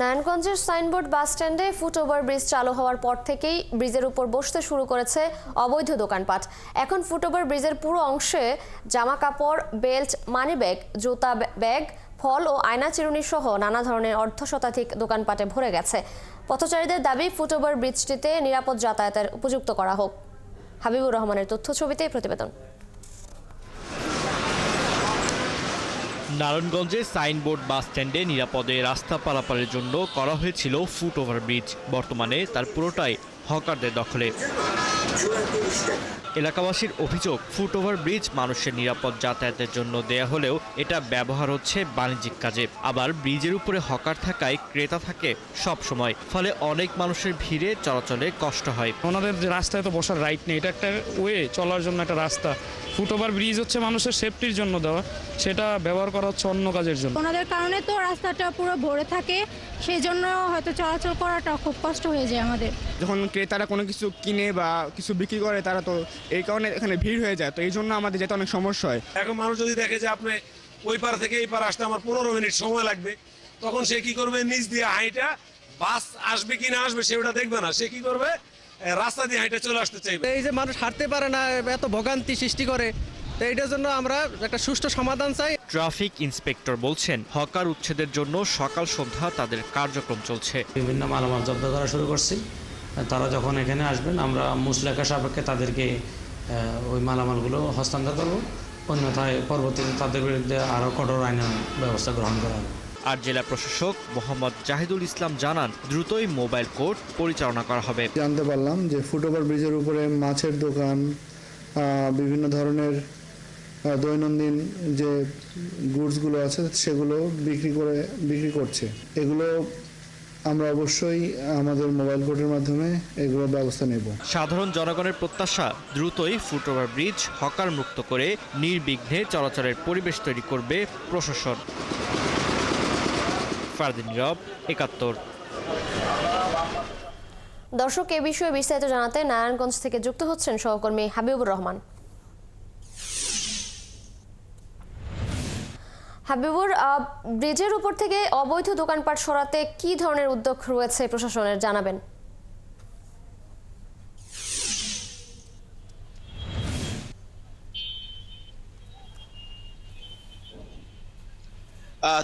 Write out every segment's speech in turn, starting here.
নারায়ণগঞ্জের সাইনবোর্ড বাস স্ট্যান্ডে foot over bridge চালু হওয়ার পর থেকেই ব্রিজের উপর বসতে শুরু করেছে অবৈধ দোকানপাট। এখন ফুটওভার ব্রিজের পুরো অংশে জামা কাপড়, বেল্ট, মানিব্যাগ, জুতা, ব্যাগ, ফল ও আয়না চিরুনি সহ নানা ধরনের অর্ধশতাধিক দোকানপাটে ভরে গেছে। পথচারীদের দাবি ফুটওভার ব্রিজটিতে নিরাপদ যাতায়াতের উপযুক্ত করা হোক। হাবিবুর রহমানের তথ্য ছবিতে প্রতিবেদন। নারায়ণগঞ্জে সাইনবোর্ড বাস স্ট্যান্ডে নিরাপদে রাস্তা পারাপারের জন্য করা হয়েছিল ফুটওভার ব্রিজ। বর্তমানে তার পুরোটাই হকারদের দখলে। এলাকাবাসীর অভিযোগ, ফুটওভার ব্রিজ মানুষের নিরাপদ যাতায়াতের জন্য দেয়া হলেও এটা ব্যবহার হচ্ছে বাণিজ্যিক কাজে। আবার ব্রিজের উপরে হকার থাকায় ক্রেতা থাকে সব সময়, ফলে অনেক মানুষের ভিড়ে চলাচলে কষ্ট হয়। ওনাদের যে রাস্তায় তো বসার রাইট নেই, এটা একটা ওয়ে, চলার জন্য একটা রাস্তা। ফুটওভার ব্রিজ হচ্ছে মানুষের সেফটির জন্য দেওয়া, সেটা ব্যবহার করা হচ্ছে অন্য কাজের জন্য। ওনাদের কারণে তো রাস্তাটা পুরো ভরে থাকে, সেই জন্য হয়তো চলাচল করাটা খুব কষ্ট হয়ে যায় আমাদের। যখন ক্রেতারা কোনো কিছু কিনে বা কিছু বিক্রি করে, তারা তো এই কারণে এখানে ভিড় হয়ে যায়, তো এই জন্য আমাদের যেতে অনেক সমস্যা হয়। এখন মানুষ যদি দেখে যে আপনি ওই পার থেকে এই পার আসতে আমার 15 মিনিট সময় লাগবে, তখন সে কি করবে, নিচ দিয়ে হাইটা বাস আসবে কি না আসবে সেটা দেখবে না, সে কি করবে, রাস্তা দিয়ে হাইটা চলে আসতে চাইবে। এই যে মানুষ হাঁটতে পারে না, এত ভোগান্তি সৃষ্টি করে, তো এইটার জন্য আমরা একটা সুষ্ঠু সমাধান চাই। ট্রাফিক ইন্সপেক্টর বলছেন, হকার উচ্ছেদের জন্য সকাল সন্ধ্যা তাদের কার্যক্রম চলছে। বিভিন্ন মালামাল জব্দ করা শুরু করছি। তারা যখন এখানে আসবেন, আমরা মুসলেখা সাপেক্ষে তাদেরকে ওই মালামালগুলো হস্তান্তর করব। অন্যথায় পরবর্তীতে তাদের বিরুদ্ধে আরও কঠোর আইনের ব্যবস্থা গ্রহণ করা হবে। আর জেলা প্রশাসক মোহাম্মদ জাহিদুল ইসলাম জানান, দ্রুতই মোবাইল কোর্ট পরিচালনা করা হবে। জানতে পারলাম যে ফুটওভার ব্রিজের উপরে মাছের দোকান, বিভিন্ন ধরনের দৈনন্দিন যে গুডসগুলো আছে সেগুলো বিক্রি করছে। এগুলো আমরা অবশ্যই আমাদের মোবাইল কোর্টের মাধ্যমে এগুলো ব্যবস্থা নেব। সাধারণ জনগণের প্রত্যাশা, দ্রুতই ফুটওভার ব্রিজ হকার মুক্ত করে নির্বিঘ্নে চলাচলের পরিবেশ তৈরি করবে প্রশাসন। ফারদিন নীরব, ৭১। দর্শক, এ বিষয়ে বিস্তারিত জানাতে নারায়ণগঞ্জ থেকে যুক্ত হচ্ছেন সহকর্মী হাবিবুর রহমান। হাবিবুর, ব্রিজের উপর থেকে অবৈধ দোকানপাট সরাতে কি ধরনের উদ্যোগ রয়েছে প্রশাসনের, জানাবেন।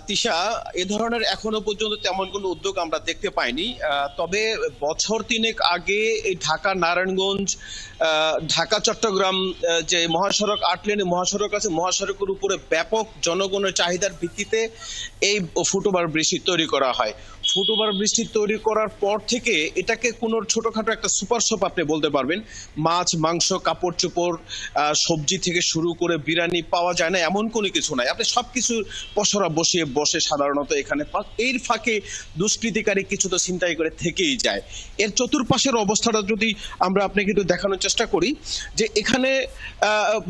তিশা, এ ধরনের এখনো পর্যন্ত তেমন কোনো উদ্যোগ আমরা দেখতে পাইনি। তবে বছর 3 আগে এই ঢাকা নারায়ণগঞ্জ, ঢাকা চট্টগ্রাম যে মহাসড়ক 8 লেনের মহাসড়ক আছে, মহাসড়কের উপরে ব্যাপক জনগণের চাহিদার ভিত্তিতে এই ফুটওভার ব্রিজটি তৈরি করা হয়। ফুটওভার ব্রিজটি তৈরি করার পর থেকে এটাকে কোনো ছোটখাটো একটা সুপার শপ আপনি বলতে পারবেন। মাছ, মাংস, কাপড় চোপড়, সবজি থেকে শুরু করে বিরিয়ানি পাওয়া যায় না এমন কোনো কিছু নাই। আপনি সবকিছু পসরা বসে সাধারণত এখানে। এর ফাঁকে দুষ্কৃতিকারী কিছু তো ছিনতাই করে থেকেই যায়। এর চতুর্পাশের অবস্থাটা যদি আমরা আপনাকে একটু দেখানোর চেষ্টা করি, যে এখানে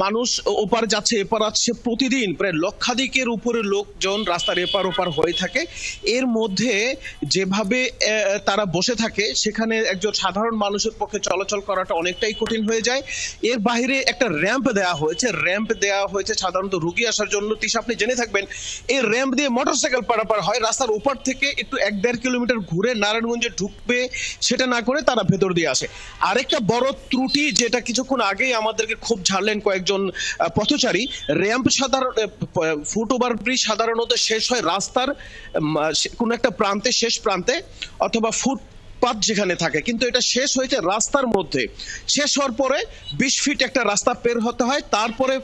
মানুষ ওপার যাচ্ছে এপার আসছে, প্রতিদিন প্রায় লক্ষাধিকের উপরে লোকজন রাস্তার এপার ওপার হয়ে থাকে। এর মধ্যে যেভাবে তারা বসে থাকে, সেখানে একজন সাধারণ মানুষের পক্ষে চলাচল করাটা অনেকটাই কঠিন হয়ে যায়। এর বাইরে একটা র্যাম্প দেওয়া হয়েছে সাধারণত রুগী আসার জন্য। তিশা, আপনি জেনে থাকবেন এই র্যাম্প দিয়ে মোটরসাইকেল পারাপার হয়। রাস্তার ওপার থেকে একটু 1-1.5 কিলোমিটার ঘুরে নারায়ণগঞ্জে ঢুকবে, সেটা না করে তারা ভেতর দিয়ে আসে। আরেকটা বড় ত্রুটি, যেটা কিছুক্ষণ আগেই আমাদেরকে খুব ঝাড়লেন কয়েকজন পথচারী, র্যাম্প ফুটওভার ব্রিজ সাধারণত শেষ হয় রাস্তার কোন একটা প্রান্তে, শেষ প্রান্তে, অথবা ফুটপাত যেখানে থাকে, কিন্তু এটা শেষ হয়েছে রাস্তার মধ্যে। শেষ হওয়ার পরে 20 ফিট একটা রাস্তা পের হতে হয়, তারপরে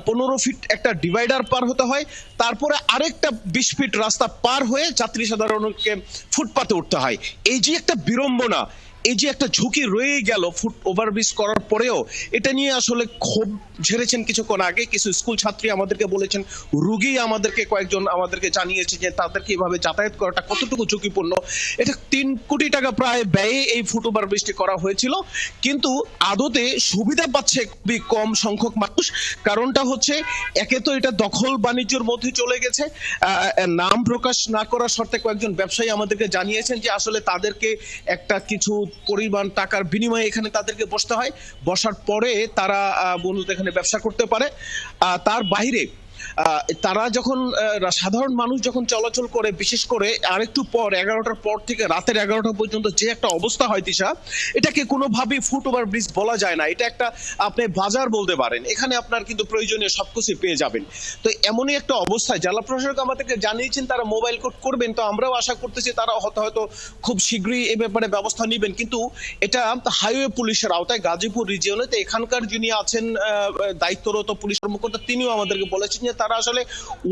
15 ফিট একটা ডিভাইডার পার হতে হয়, তারপরে আরেকটা 20 ফিট রাস্তা পার হয়ে যাত্রী সাধারণকে ফুটপাতে উঠতে হয়। এই যে একটা বিড়ম্বনা, এই যে একটা ঝুঁকি রয়ে গেল ফুট ওভারব্রিজ করার পরেও, এটা নিয়ে আসলে ক্ষোভ ঝেড়েছেন কিছুক্ষণ আগে কিছু স্কুল ছাত্রী আমাদেরকে বলেছেন, রুগী কয়েকজন আমাদেরকে জানিয়েছে যে তাদেরকে এভাবে যাতায়াত করাটা কতটুকু ঝুঁকিপূর্ণ। এটা 3 কোটি টাকা প্রায় ব্যয়ে এই ফুট ওভারব্রিজটি করা হয়েছিল, কিন্তু আদতে সুবিধা পাচ্ছে খুবই কম সংখ্যক মানুষ। কারণটা হচ্ছে, একে তো এটা দখল বাণিজ্যের মধ্যে চলে গেছে। নাম প্রকাশ না করার শর্তে কয়েকজন ব্যবসায়ী আমাদেরকে জানিয়েছেন যে আসলে তাদেরকে একটা কিছু পরিমাণ টাকার বিনিময়ে এখানে তাদেরকে বসতে হয়, বসার পরে তারা মূলত এখানে ব্যবসা করতে পারে। তার বাইরে তারা যখন সাধারণ মানুষ যখন চলাচল করে, বিশেষ করে আরেকটু পর 11টার পর থেকে রাতের 11টা পর্যন্ত যে একটা অবস্থা হয় তিশা, এটাকে কোনোভাবেই ফুটওভার ব্রিজ বলা যায় না। এটা একটা আপনি বাজার বলতে পারেন। এখানে আপনার কিন্তু প্রয়োজনীয় সবকিছু পেয়ে যাবেন। তো এমনই একটা অবস্থায় জেলা প্রশাসক আমাদেরকে জানিয়েছেন তারা মোবাইল কোড করবেন। তো আমরাও আশা করতেছি তারা হয়তো খুব শীঘ্রই এ ব্যাপারে ব্যবস্থা নেবেন। কিন্তু এটা হাইওয়ে পুলিশের আওতায় গাজীপুর রিজিয়নে। তো এখানকার যিনি আছেন দায়িত্বরত পুলিশ কর্মকর্তা, তিনিও আমাদেরকে বলেছেন যে তারা আসলে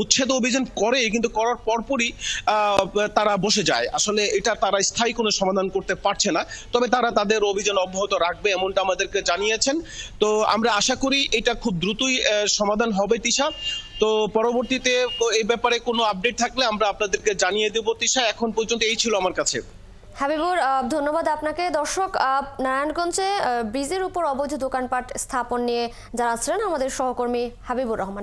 উচ্ছেদ অভিযান করে, কিন্তু করার পরপরই তারা বসে যায়। আসলে এটা তারা স্থায়ী কোনো সমাধান করতে পারছে না, তবে তারা তাদের অভিযান অব্যাহত রাখবে এমনটা আমাদেরকে জানিয়েছেন। তো আমরা আশা করি এটা খুব দ্রুতই সমাধান হবে তিশা। তো পরবর্তীতে এই ব্যাপারে কোনো আপডেট থাকলে আমরা আপনাদেরকে জানিয়ে দেব তিশা। এখন পর্যন্ত এই ছিল আমার কাছে। হাবিবুর, ধন্যবাদ আপনাকে। দর্শক, নারায়ণগঞ্জে ব্রিজের উপর অবৈধ দোকানপাট স্থাপন নিয়ে যারা ছিলেন আমাদের সহকর্মী হাবিবুর রহমান।